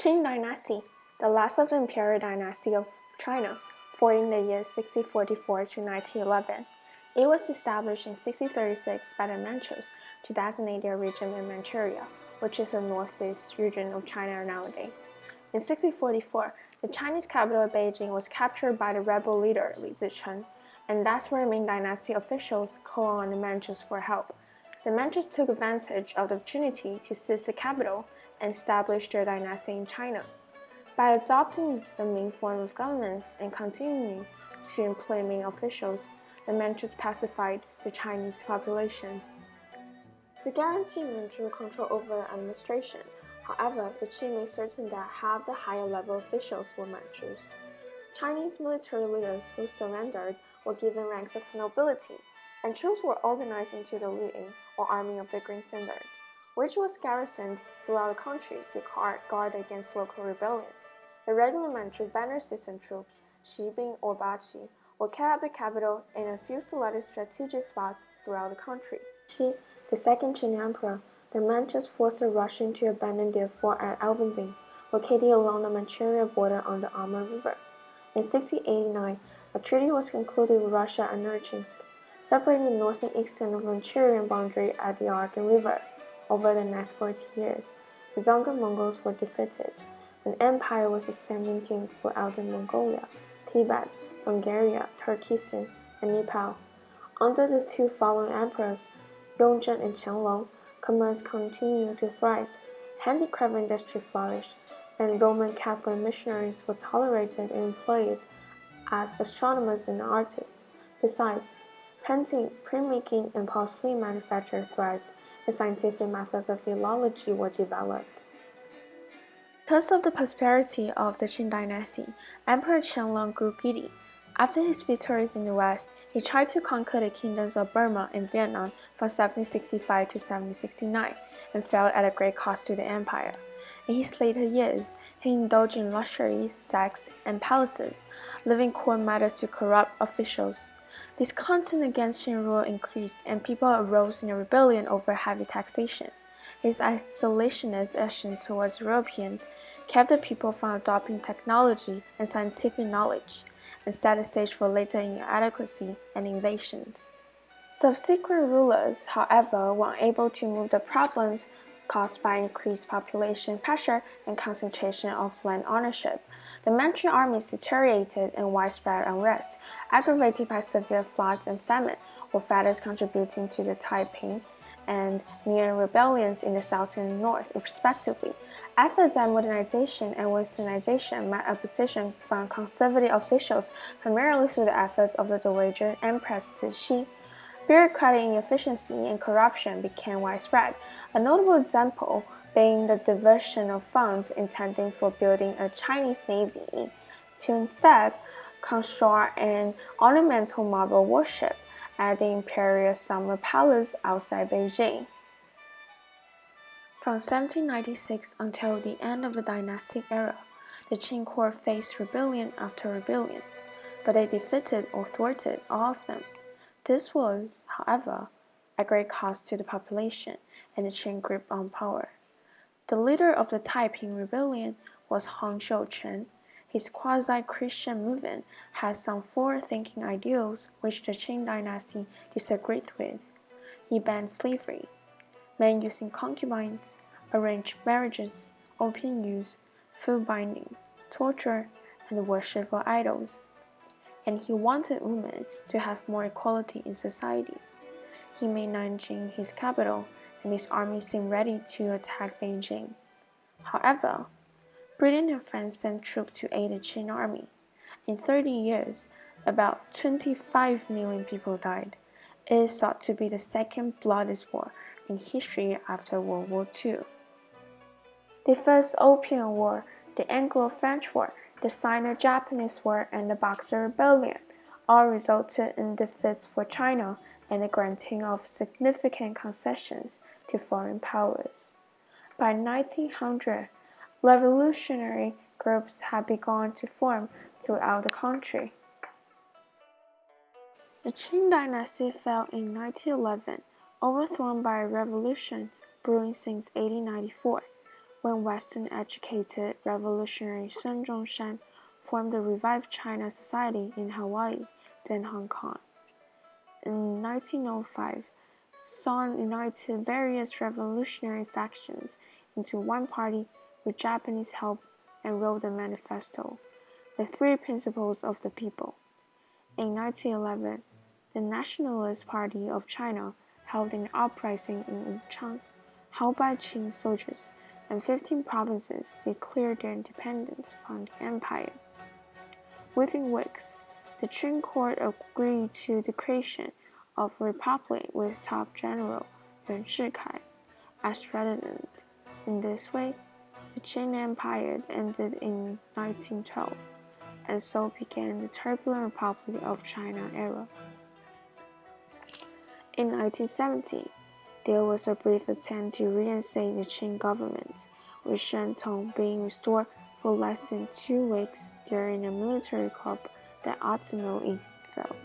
Qing Dynasty, the last of the imperial dynasty of China, formed in the years 1644 to 1911. It was established in 1636 by the Manchus to designate their region in Manchuria, which is the northeast region of China nowadays. In 1644, the Chinese capital of Beijing was captured by the rebel leader Li Zicheng, and that's where Ming Dynasty officials called on the Manchus for help. The Manchus took advantage of the opportunity to seize the capital and establish their dynasty in China. By adopting the Ming form of government and continuing to employ Ming officials, the Manchus pacified the Chinese population. To guarantee Manchu control over the administration, however, the Qing made certain that half the higher level officials were Manchus. Chinese military leaders who surrendered were given ranks of nobility, and troops were organized into the Liu, or Army of the Green Standard, which was garrisoned throughout the country to guard against local rebellions. The regular Manchu banner system troops, Shibing or Bachi, were kept at the capital in a few selected strategic spots throughout the country. Shi, the second Qing emperor, the Manchus forced the Russians to abandon their fort at Albanzin, located along the Manchuria border on the Amur River. In 1689, a treaty was concluded with Russia and Nerchinsk, separating the northern eastern of Manchurian boundary at the Argun River. Over the next 40 years, the Dzungar Mongols were defeated. An empire was ascending to include Outer Mongolia, Tibet, Dzungaria, Turkestan, and Nepal. Under the two following emperors, Yongzheng and Qianlong, commerce continued to thrive, handicraft industry flourished, and Roman Catholic missionaries were tolerated and employed as astronomers and artists. Besides, painting, printmaking, and porcelain manufacture thrived, and scientific methods of philology were developed. Because of the prosperity of the Qing dynasty, Emperor Qianlong grew giddy. After his victories in the west, he tried to conquer the kingdoms of Burma and Vietnam from 1765 to 1769, and failed at a great cost to the empire. In his later years, he indulged in luxuries, sex, and palaces, leaving court matters to corrupt officials. Discontent against Qing rule increased, and people arose in a rebellion over heavy taxation. His isolationist actions towards Europeans kept the people from adopting technology and scientific knowledge, and set the stage for later inadequacy and invasions. Subsequent rulers, however, were unable to remove the problems caused by increased population pressure and concentration of land ownership. The Manchu armies deteriorated, and widespread unrest, aggravated by severe floods and famine, were factors contributing to the Taiping and Mian rebellions in the south and north, respectively. Efforts at modernization and westernization met opposition from conservative officials, primarily through the efforts of the Dowager Empress Cixi. Bureaucratic inefficiency and corruption became widespread, a notable example being the diversion of funds intended for building a Chinese navy to instead construct an ornamental marble warship at the Imperial Summer Palace outside Beijing. From 1796 until the end of the dynastic era, the Qing court faced rebellion after rebellion, but they defeated or thwarted all of them. This was, however, at great cost to the population and the Qing grip on power. The leader of the Taiping Rebellion was Hong Xiuquan. His quasi-Christian movement had some forward-thinking ideals which the Qing dynasty disagreed with. He banned slavery, men using concubines, arranged marriages, opium use, food binding, torture, and the worship of idols. And he wanted women to have more equality in society. He made Nanjing his capital, and his army seemed ready to attack Beijing. However, Britain and France sent troops to aid the Qing army. In 30 years, about 25 million people died. It is thought to be the second bloodiest war in history after World War II. The First Opium War, the Anglo-French War, the Sino-Japanese War, and the Boxer Rebellion all resulted in defeats for China and the granting of significant concessions to foreign powers. By 1900, revolutionary groups had begun to form throughout the country. The Qing dynasty fell in 1911, overthrown by a revolution brewing since 1894. when Western-educated revolutionary Sun Zhongshan formed the Revived China Society in Hawaii, then Hong Kong. In 1905, Sun united various revolutionary factions into one party with Japanese help and wrote the manifesto, The Three Principles of the People. In 1911, the Nationalist Party of China held an uprising in Wuchang, held by Qing soldiers, and 15 provinces declared their independence from the empire. Within weeks, the Qing court agreed to the creation of a republic with top general Yuan Shikai as president. In this way, the Qing Empire ended in 1912, and so began the turbulent Republic of China era. In 1970, there was a brief attempt to reinstate the Qing government, with Shantung being restored for less than 2 weeks during a military coup that ultimately fell.